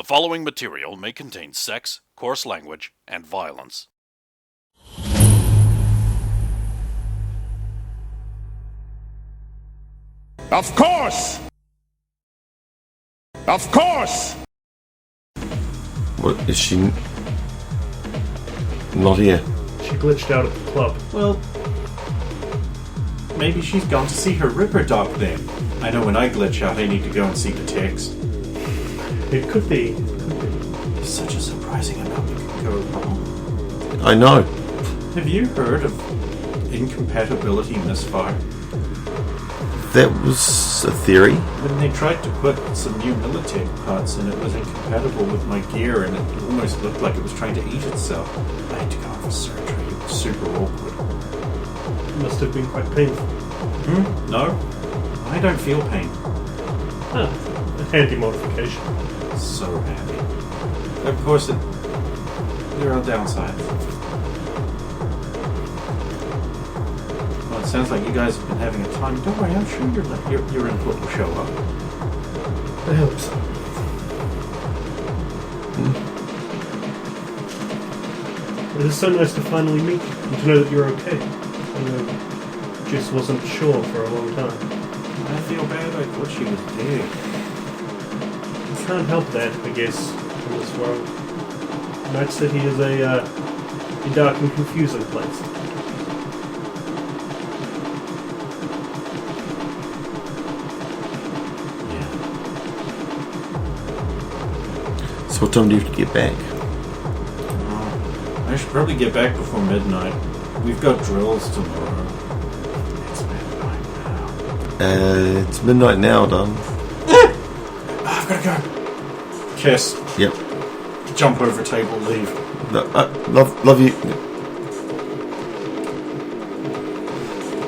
following material may contain sex, coarse language, and violence. Of course! Of course! What is she? Not here. She glitched out at the club. Well, maybe she's gone to see her Ripper Doc then. I know when I glitch out, I need to go and see the text. It could be. Such a surprising amount that could go wrong. I know. Have you heard of incompatibility misfire? That was a theory. When they tried to put some new Militech parts in, it was incompatible with my gear, and it almost looked like it was trying to eat itself. I had to go for surgery. It was super awkward. It must have been quite painful. No, I don't feel pain. Ah, a handy modification. So handy. Of course, there are downsides. Well, it sounds like you guys have been having a time. Don't worry, I'm sure your input will show up. I hope so. It is so nice to finally meet you and to know that you're okay. I just wasn't sure for a long time. I feel bad. I thought she was dead. You can't help that, I guess, in this world. Night City is a dark and confusing place. So what time do you have to get back? I should probably get back before midnight. We've got drills tomorrow. It's midnight now. It's midnight now, Don. I've got to go. Kiss. Yep. Jump over table, leave. Love you.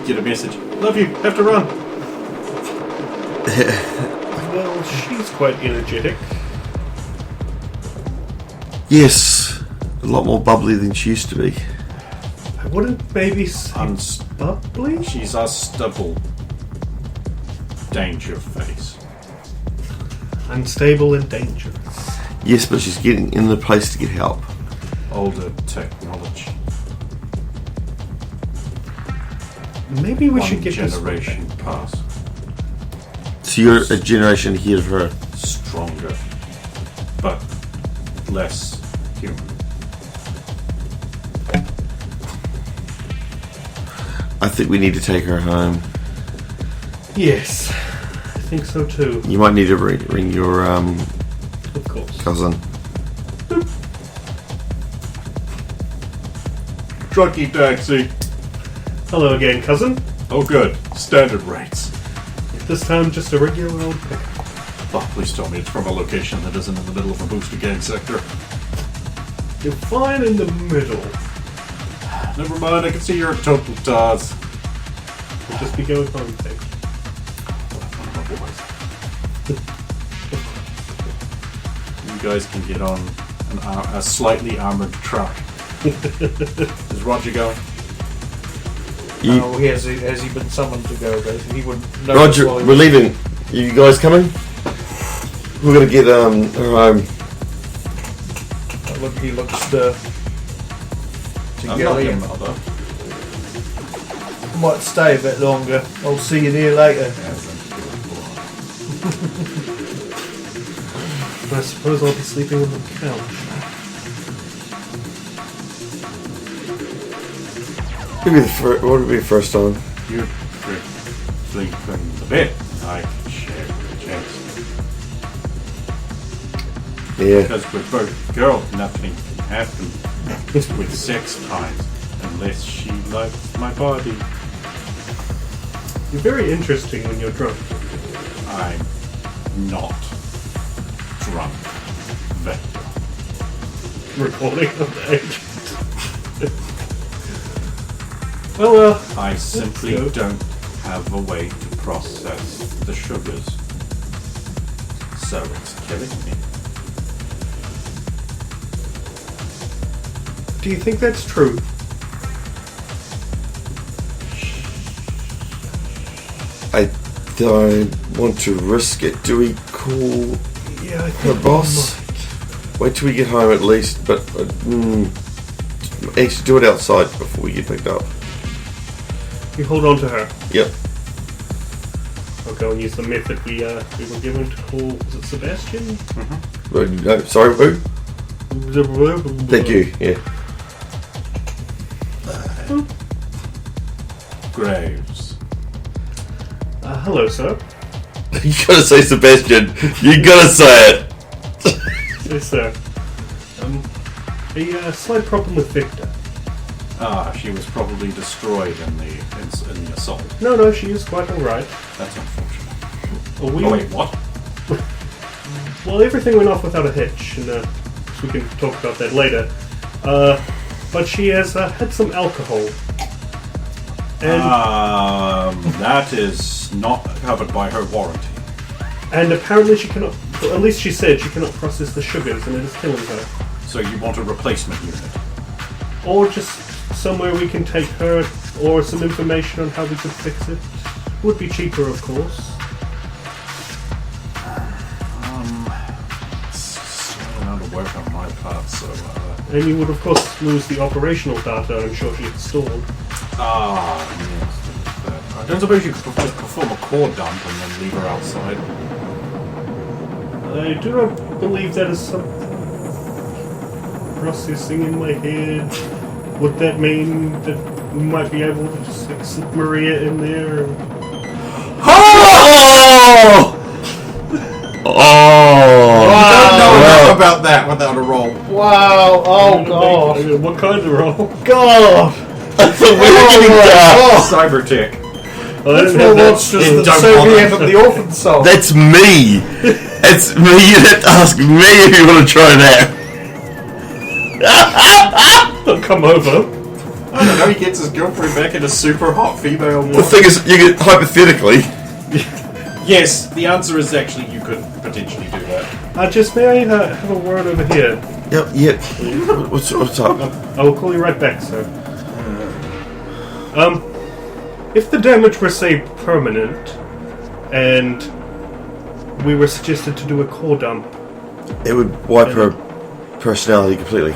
Get a message. Love you. Have to run. Well, she's quite energetic. Yes, a lot more bubbly than she used to be. I wouldn't maybe say bubbly? She's a stubble. Danger face. Unstable and dangerous. Yes, but she's getting in the place to get help. Older technology. Maybe we should get generation past. So you're a generation ahead of her. Stronger. But less human. I think we need to take her home. Yes, I think so too. You might need to ring your Of course. cousin. Trucky taxi. Hello again, cousin. Oh good. Standard rates. This time just a regular old pick. Oh, please tell me it's from a location that isn't in the middle of a booster gang sector. You're fine in the middle. Never mind, I can see you're a total Taz. We'll just be going home, thank you. You guys can get on a slightly armoured truck. Is Roger going? Oh, has he been summoned to go? But he wouldn't know. Roger, we're leaving. You guys coming? We're gonna get her home. He looks to I'm get not in. your mother. Might stay a bit longer. I'll see you there later. I suppose I'll be sleeping on the couch. What would be the first time? You sleep in the bed. I can share the chance. Yeah. Because with both girls, nothing can happen with sex times unless she likes my body. You're very interesting when you're drunk. I'm not drunk. Vector. Recording of the agent. Well, I simply don't have a way to process the sugars. So it's killing me. do you think that's true? I don't want to risk it. Do we call Yeah, I her think boss? Wait till we get home at least, but actually do it outside before we get picked up. You hold on to her. Yep. I'll go and use the method we were given to call, was it Sebastian? No, sorry, who? Thank you, yeah. Graves. Hello, sir. You gotta say Sebastian. You gotta say it. Yes, sir. A slight problem with Victor. She was probably destroyed in the assault. No, she is quite alright. That's unfortunate. Well, Oh wait, what? Well, everything went off without a hitch, and we can talk about that later. But she has had some alcohol. And, that is not covered by her warranty. and apparently she cannot, at least she said she cannot process the sugars, and it is killing her. So you want a replacement unit? Or just somewhere we can take her, or some information on how we could fix it. Would be cheaper, of course. It's a lot of work on my part, so... And you would, of course, lose the operational data I'm sure she installed. yes. I don't suppose you could perform a core dump and then leave her outside? I do not believe that is something processing in my head. Would that mean that we might be able to just like, slip Maria in there? Oh! I don't know enough about that without a roll. Wow! Oh god! What kind of role? God! That's a weird Cyber tick. Oh, I That's didn't have more that. monstrous Don't than bother. Soviet and the orphan soul. That's me. It's me. You have to ask me if you want to try that. I'll come over. I don't know, he gets his girlfriend back in a super hot female The woman. thing is, you get hypothetically. Yes, the answer is actually you could potentially do that. Just may I have a word over here? Yep. What's up? I will call you right back, sir. If the damage were, say, permanent, and we were suggested to do a core dump, It would wipe her personality completely.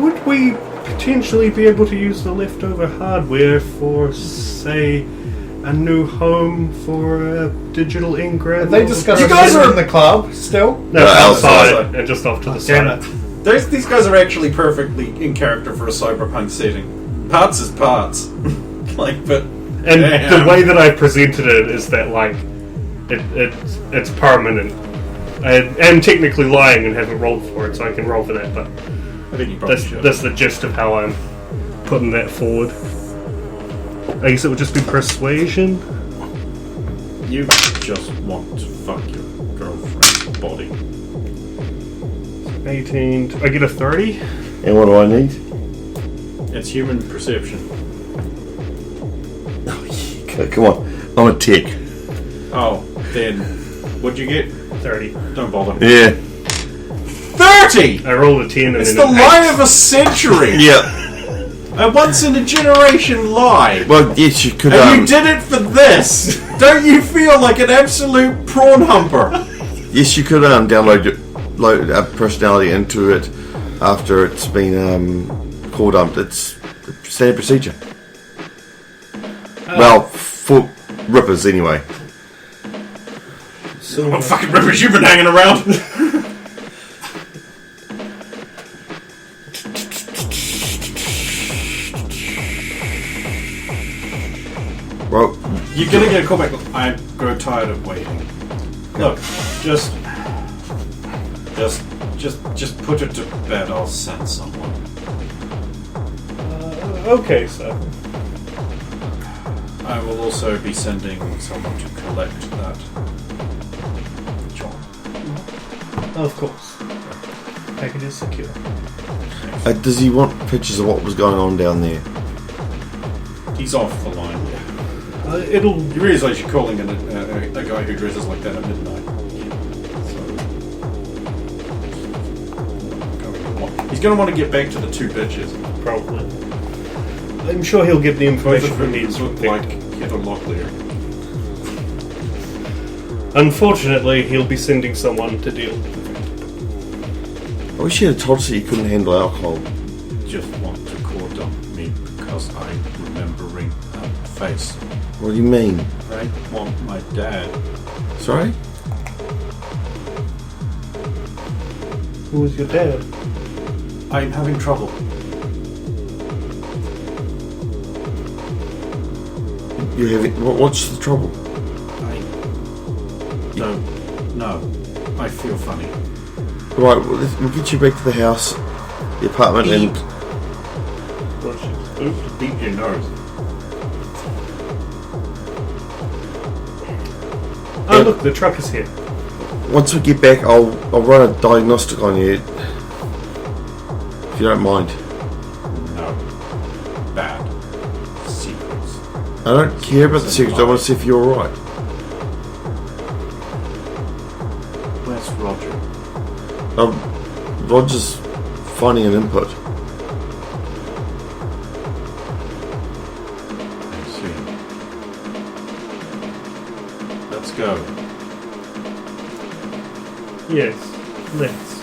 would we potentially be able to use the leftover hardware for, say, a new home for a digital engram? Have they discussed You guys this are- in the club still? No, outside. outside, and just off to the Damn side. it. These guys are actually perfectly in character for a cyberpunk setting. Parts is parts. But... And Damn. the way that I presented it is that, like, it's permanent. I am technically lying and haven't rolled for it, so I can roll for that, but I think you probably should. that's the gist of how I'm putting that forward. I guess it would just be persuasion. You just want to fuck your girlfriend's body. 18. I get a 30? And what do I need? It's human perception. Okay, come on. I'm a tick. Oh, then what'd you get? 30. Don't bother. Yeah. 30! I rolled a 10 and It's then the an lie of a century! Yeah. A once in a generation lie! Well, yes, you could. And you did it for this! Don't you feel like an absolute prawn humper? Yes, you could load a personality into it after it's been core dumped. It's standard procedure. Well, for rippers anyway. So, What fucking rippers you've been hanging around? Well, You're gonna get a call back. Look, I grow tired of waiting. Look, just put it to bed. I'll send someone. okay, so. I will also be sending someone to collect that job. Of course. Package is secure. does he want pictures of what was going on down there? He's off the line. It'll. You realise you're calling in a guy who dresses like that at midnight. So, he's going to want to get back to the two bitches. Probably. I'm sure he'll get the information Both he of them needs. look like Heather Locklear. Unfortunately, he'll be sending someone to deal with it. I wish you had told us that you couldn't handle alcohol. Just want to call on me because I'm remembering a face. What do you mean? I want my dad. Sorry? Who was your dad? I'm having trouble. You having? What's the trouble? I don't know. I feel funny. Right, we'll get you back to the house, the apartment, and Beat your nose. Oh, look, the truck is here. once we get back, I'll run a diagnostic on you, if you don't mind. No. Bad. Secrets. I don't care about the secrets. I want to see if you're alright. Where's Roger? Roger's finding an input. I see. Let's go. Yes, let's.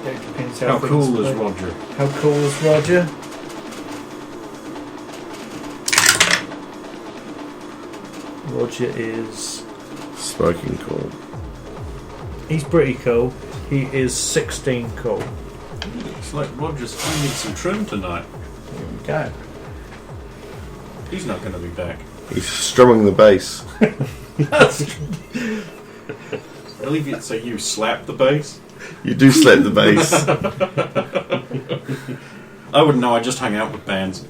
Yeah, it depends How things cool is play. Roger? How cool is Roger? Roger is... Smoking cool. He's pretty cool. He is 16 cool. It's like Roger's finding some trim tonight. Here we go. He's not going to be back. He's strumming the bass. I believe you'd say you slapped the bass. You do slap the bass. I wouldn't know. I just hung out with bands.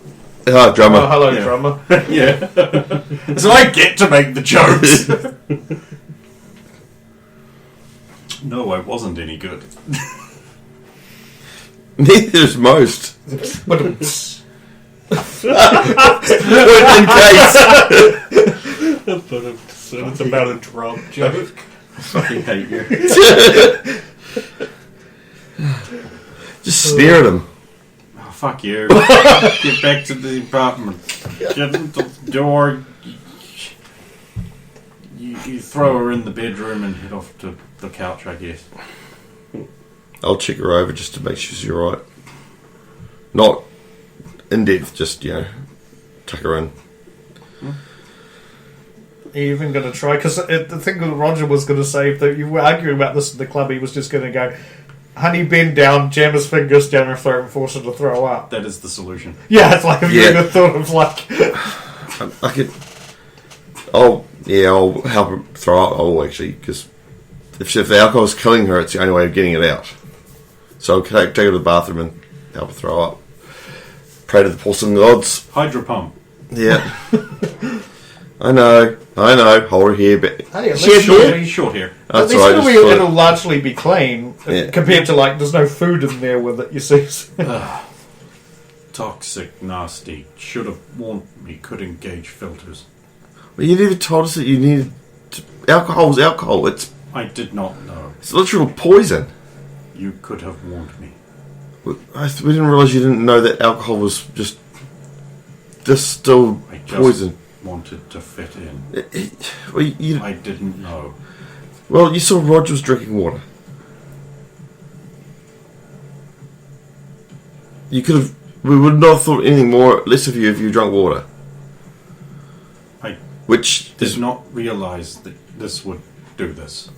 Ah, drummer. Oh, hello, Yeah. drummer. Yeah. So I get to make the jokes. No, I wasn't any good. Neither is most. But In case. It's about a drum joke. I fucking hate you. Just stare at him. Oh, fuck you. Get back to the apartment. Get into the door. You throw her in the bedroom and head off to the couch, I guess. I'll check her over just to make sure she's alright. Not in depth, just, tuck her in. Are you even going to try? Because the thing that Roger was going to say, if you were arguing about this in the club, he was just going to go, honey, bend down, jam his fingers down her throat and force her to throw up. That is the solution. Yeah, it's like if you Yeah. would have thought of like... I could. I'll help her throw up. Oh, actually, because if the alcohol is killing her, it's the only way of getting it out. So I'll take her to the bathroom and help her throw up. Pray to the porcelain gods. Hydro pump. Yeah. I know. Hold her here, but Hey, at she had least hair. Short hair. At That's least all right. it'll largely be clean Yeah. compared to like there's no food in there with it. You see, Toxic, nasty. Should have warned me. Could engage filters. Well, you never told us that you needed. Alcohol's alcohol. It's I did not know. literal poison. You could have warned me. We didn't realise you didn't know that alcohol was just distilled I just poison. wanted to fit in. Well, you I didn't know. Well, you saw Roger was drinking water. You could have. We would not have thought anything more less of you if you drank water. I Which did is not realise that this would do this.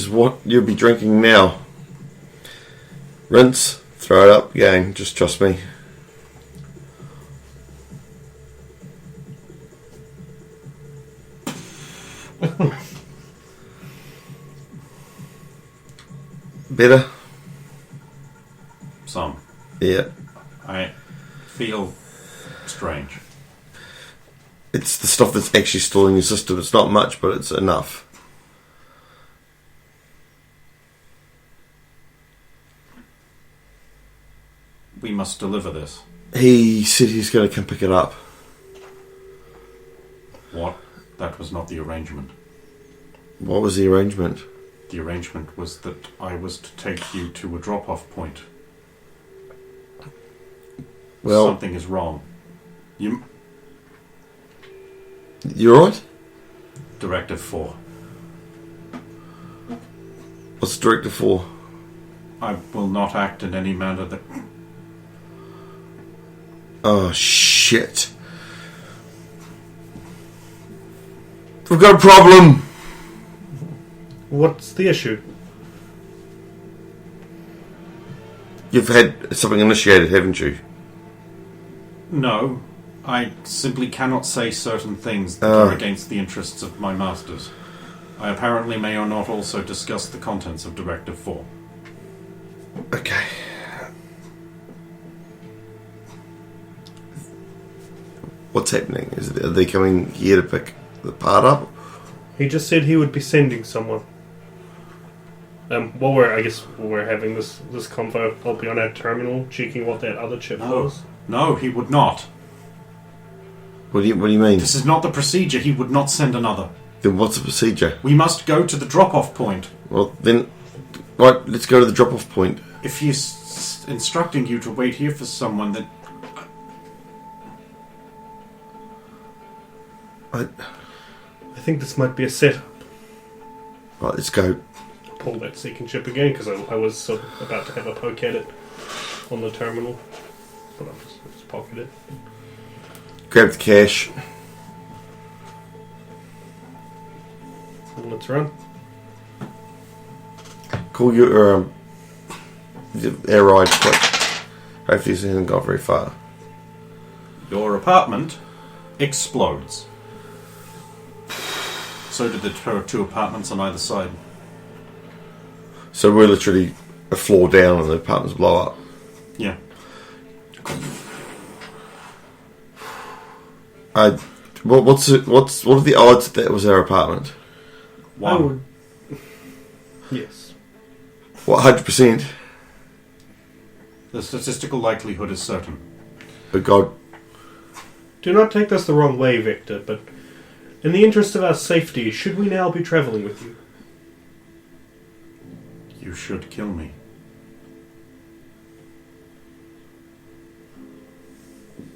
what you'll be drinking now. Rinse, throw it up again. Just trust me. Better? Some. Yeah. I feel strange. It's the stuff that's actually still in your system. It's not much, but it's enough. We must deliver this. He said he's going to come pick it up. What? That was not the arrangement. What was the arrangement? The arrangement was that I was to take you to a drop-off point. Well, Something is wrong. You... You alright? Directive 4. What's the directive for? I will not act in any manner that... Oh, shit. We've got a problem! What's the issue? You've had something initiated, haven't you? No. I simply cannot say certain things that are against the interests of my masters. I apparently may or not also discuss the contents of Directive 4. Okay. What's happening? Are they coming here to pick the part up? He just said he would be sending someone. While we're having this convo, I'll be on our terminal checking what that other chip was. No, he would not. What do you mean? This is not the procedure. He would not send another. Then what's the procedure? We must go to the drop-off point. Well, then... Right, let's go to the drop-off point. If he is instructing you to wait here for someone, then... I think this might be a setup. Right, let's go. Pull that second chip again, because I was sort of about to have a poke at it on the terminal. But I'll just pocket it. Grab the cash. And let's run. Call your air ride quick. Hopefully this hasn't got very far. Your apartment explodes. So did the two apartments on either side. So we're literally a floor down and the apartments blow up. Yeah. What are the odds that was our apartment? 1. Yes. What, 100%? The statistical likelihood is certain. But God, Do not take this the wrong way, Victor, but in the interest of our safety, should we now be travelling with you? You should kill me.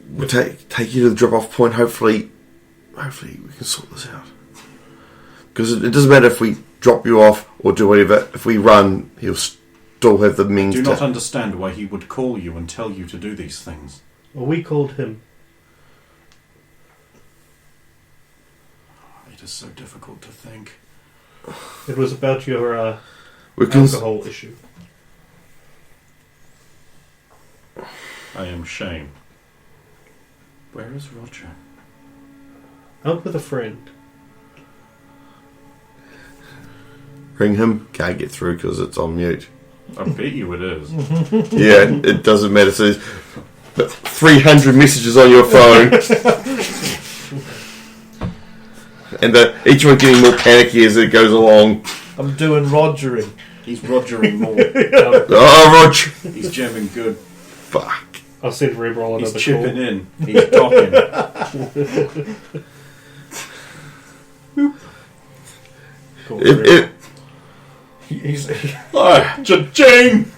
we'll take you to the drop-off point. Hopefully we can sort this out. Because it doesn't matter if we drop you off or do whatever. If we run, he'll still have the means I do to... not understand why he would call you and tell you to do these things. Well, we called him. It is so difficult to think. It was about your We alcohol issue. I am Shane. Where is Roger? Out with a friend. Ring him. Can't get through because it's on mute. I bet you it is. Yeah, it doesn't matter. So there's 300 messages on your phone. And each one getting more panicky as it goes along. I'm doing Rogering. He's Rogering more. Oh, Roger! He's jamming good. Fuck. I'll send Rebroll He's another chipping call. in. He's docking. Call If, He's Cha-ching!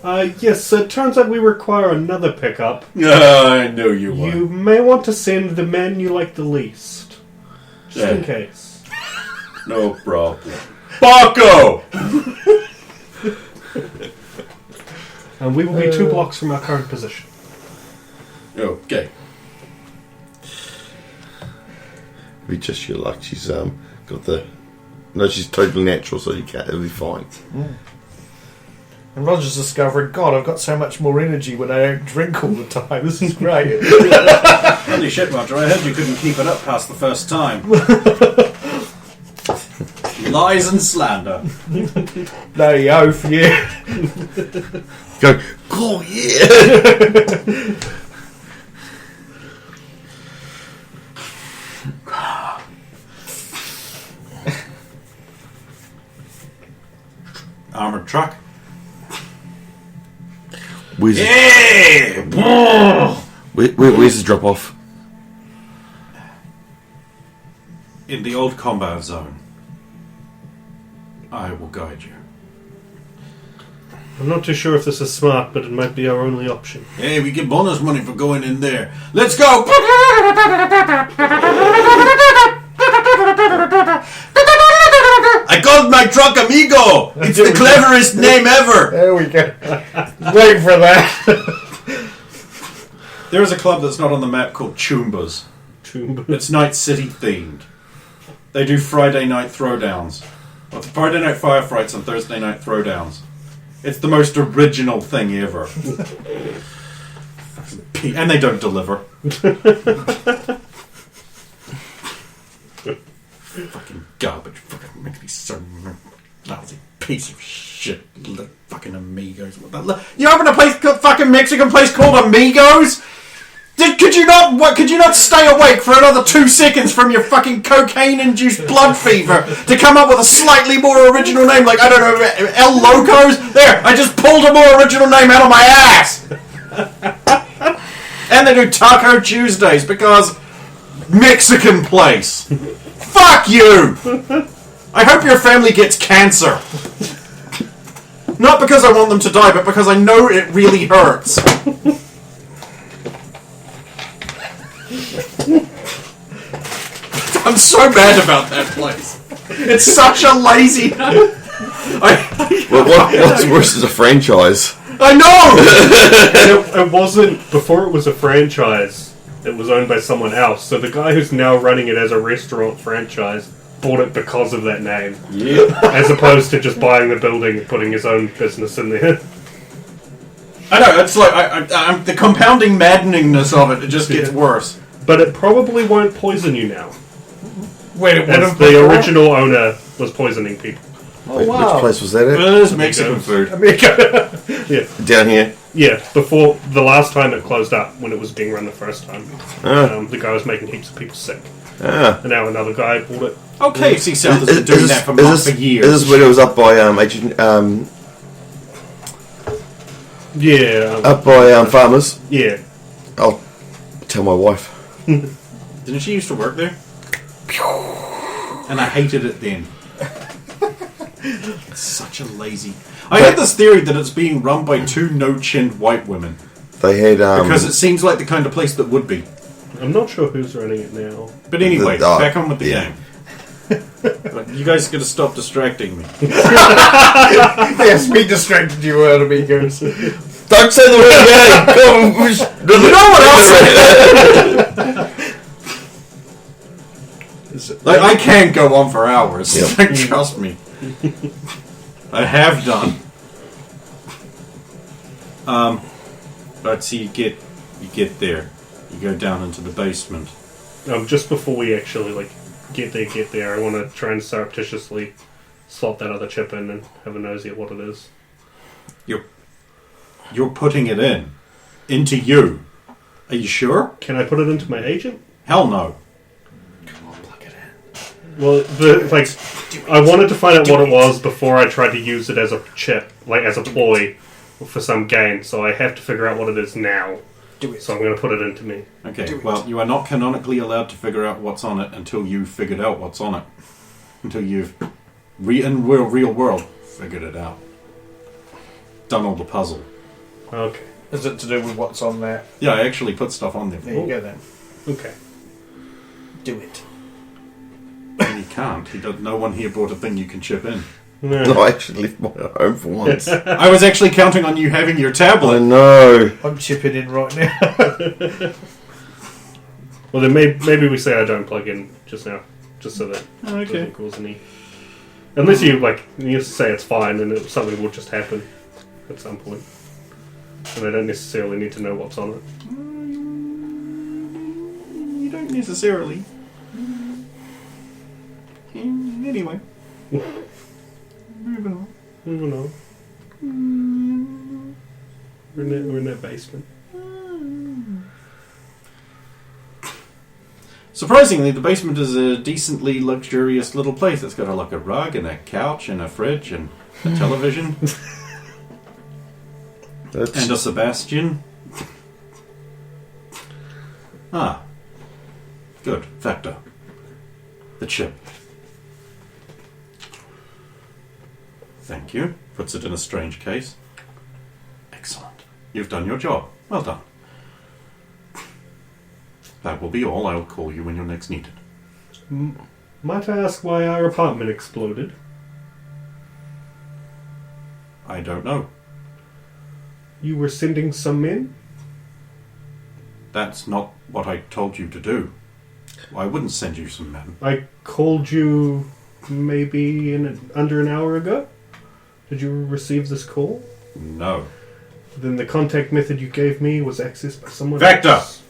Yes, it turns out we require another pickup. I know you would. You may want to send the man you like the least. Just in Yeah. case. No problem. Barco! And we will be 2 blocks from our current position. Okay. be just your luck. She's got the... No, she's totally natural, so you can't. It'll be fine. And Roger's discovering, God, I've got so much more energy when I don't drink all the time. This is great. Holy shit, Roger, I heard you couldn't keep it up past the first time. Lies and slander. Bloody oath, yeah. Go, oh yeah! Armoured truck. Where's where's the drop off? In the old combat zone. I will guide you. I'm not too sure if this is smart, but it might be our only option. Hey, we get bonus money for going in there. Let's go! called my truck Amigo. It's the cleverest name ever. There we go. Wait for that. There is a club that's not on the map called Choombattas. Choombattas. It's Night City themed. They do Friday night throwdowns. Well, Friday night firefights and Thursday night throwdowns. It's the most original thing ever. And they don't deliver. Fucking garbage. Fucking make me so lousy piece of shit. Fucking Amigos. You open a place, fucking Mexican place called Amigos? Could you not stay awake for another 2 seconds from your fucking cocaine-induced blood fever to come up with a slightly more original name, like, I don't know, El Locos? There, I just pulled a more original name out of my ass! And they do Taco Tuesdays because Mexican place. Fuck you! I hope your family gets cancer. Not because I want them to die, but because I know it really hurts. I'm so mad about that place. It's such a lazy... What's worse is a franchise. I know! It wasn't... Before it was a franchise, it was owned by someone else. So the guy who's now running it as a restaurant franchise bought it because of that name. Yeah. As opposed to just buying the building and putting his own business in there. I know, it's like... I'm the compounding maddeningness of it just gets worse. But it probably won't poison you now. Wait, it As wouldn't the before? original owner was poisoning people. Oh, wow. Which place was that at? There's Mexican food. Yeah. Down here. Yeah, before the last time it closed up, when it was being run the first time. The guy was making heaps of people sick. And now another guy bought it. Oh, KFC South has been doing that for months, for years. Is this when it was up by up by Farmers? Yeah. I'll tell my wife. Didn't she used to work there? And I hated it then. It's such a lazy... I had this theory that it's being run by 2 no-chinned white women. They had Because it seems like the kind of place that would be. I'm not sure who's running it now. But anyway, back on with the yeah. game. You guys are going to stop distracting me. Yes, we distracted you out of Amigos. Don't say the word again! You know what else? Like, I can't go on for hours. Yep. Trust me. I have done. But so you get there. You go down into the basement. Just before we actually get there, I want to try and surreptitiously slot that other chip in and have a nosy at what it is. You're putting it into you. Are you sure? Can I put it into my agent? Hell no. Well, I wanted to find out what it was before I tried to use it as a chip, as a ploy for some game. So I have to figure out what it is now. Do it. So I'm going to put it into me. Okay, well, you are not canonically allowed to figure out what's on it until you've figured out what's on it. Until you've, in real world, figured it out. Done all the puzzle. Okay. Is it to do with what's on there? Yeah, I actually put stuff on there. There you go then. Okay. Do it. And you can't. No one here bought a thing you can chip in. No, I actually left my home for once. I was actually counting on you having your I tablet. know. I'm chipping in right now. Well, then maybe we say I don't plug in just now, just so that it Okay. doesn't cause any... Unless you say it's fine and something will just happen at some point. And I don't necessarily need to know what's on it. You don't necessarily. Anyway. Moving on. Moving on. We're in that basement. Surprisingly, the basement is a decently luxurious little place. It's got a rug and a couch and a fridge and a television and a Sebastian. Ah. Good. Factor. The chip. Thank you. Puts it in a strange case. Excellent. You've done your job. Well done. That will be all. I'll call you when you're next needed. Might I ask why our apartment exploded? I don't know. You were sending some men? That's not what I told you to do. I wouldn't send you some men. I called you maybe under an hour ago. Did you receive this call? No. Then the contact method you gave me was accessed by someone Vector! else.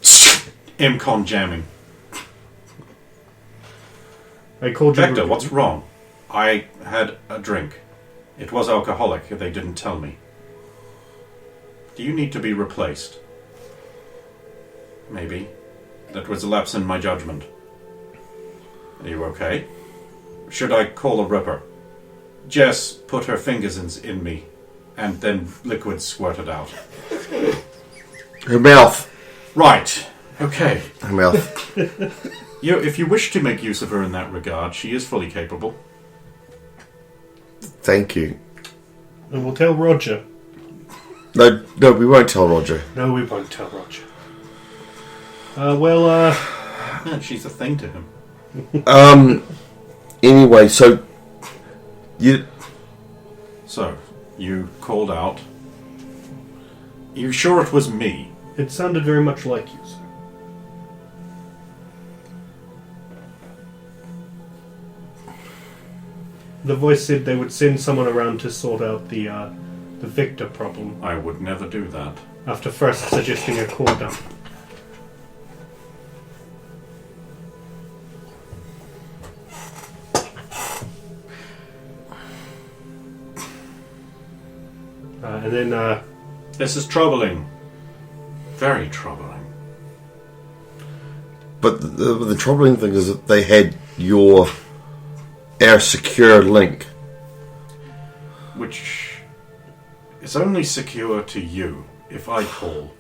MCON jamming. I called you... Vector, what's wrong? I had a drink. It was alcoholic, they didn't tell me. Do you need to be replaced? Maybe. That was a lapse in my judgment. Are you okay? Should I call a ripper? Jess put her fingers in me, and then liquid squirted out. Her mouth. Right. Okay. Her mouth. If you wish to make use of her in that regard, she is fully capable. Thank you. And we'll tell Roger. No, we won't tell Roger. No, we won't tell Roger. Yeah, she's a thing to him. Anyway, so you called out. You sure it was me? It sounded very much like you, sir. The voice said they would send someone around to sort out the Victor problem. I would never do that. After first suggesting a core dump. And then, This is troubling. Very troubling. But the troubling thing is that they had our secure link. Which is only secure to you if I call.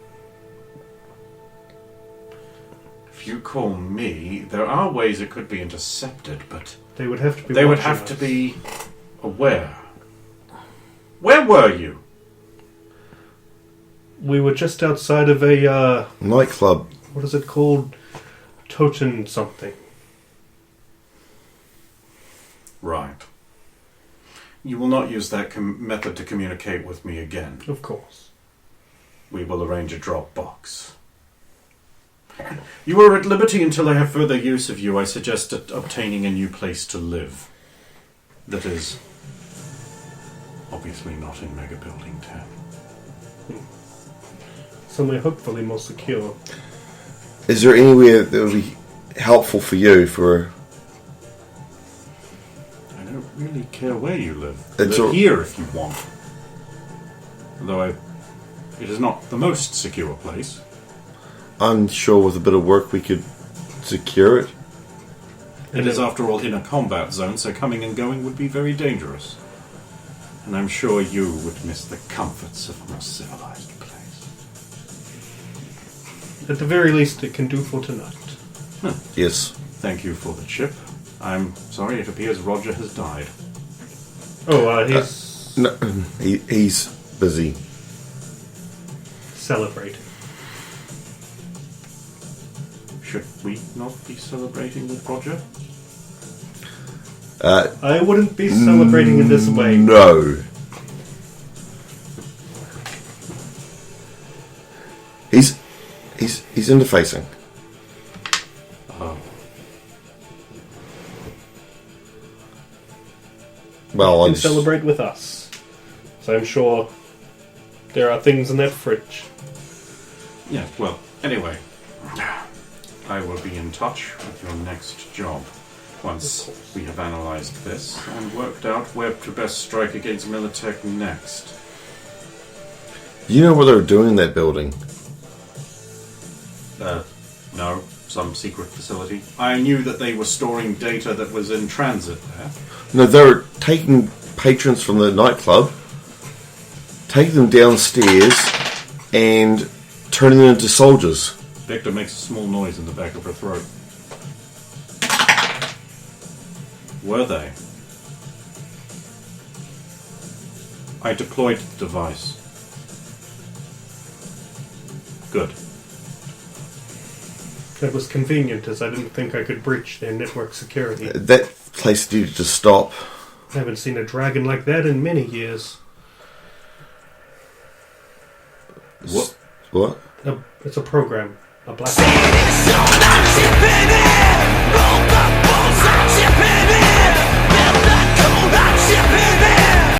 If you call me, there are ways it could be intercepted, but they would have to be. They would have to be aware. Where were you? We were just outside of a nightclub. What is it called? Toten something. Right. You will not use that method to communicate with me again. Of course. We will arrange a drop box. You are at liberty until I have further use of you. I suggest obtaining a new place to live. That is obviously not in Mega Building 10. Somewhere hopefully more secure. Is there anywhere that would be helpful for you for... I don't really care where you live. It's Live here if you want. Although it is not the most secure place. I'm sure with a bit of work we could secure it. It is, after all, in a combat zone, so coming and going would be very dangerous. And I'm sure you would miss the comforts of a more civilized place. At the very least, it can do for tonight. Yes. Thank you for the chip. I'm sorry, it appears Roger has died. Oh, he's... No, he's busy. Celebrating. Should we not be celebrating with Roger? I wouldn't be celebrating in this way. No. He's interfacing. Oh. Well, You can celebrate with us. So I'm sure there are things in that fridge. Yeah, well, anyway. I will be in touch with your next job once we have analysed this and worked out where to best strike against Militech next. You know what they're doing in that building? No, some secret facility. I knew that they were storing data that was in transit there. No, they're taking patrons from the nightclub, taking them downstairs, and turning them into soldiers. Victor makes a small noise in the back of her throat. Were they? I deployed the device. Good. That was convenient, as I didn't think I could breach their network security. That place needed to stop. I haven't seen a dragon like that in many years. What? What? It's a program. A black. Chippin' in,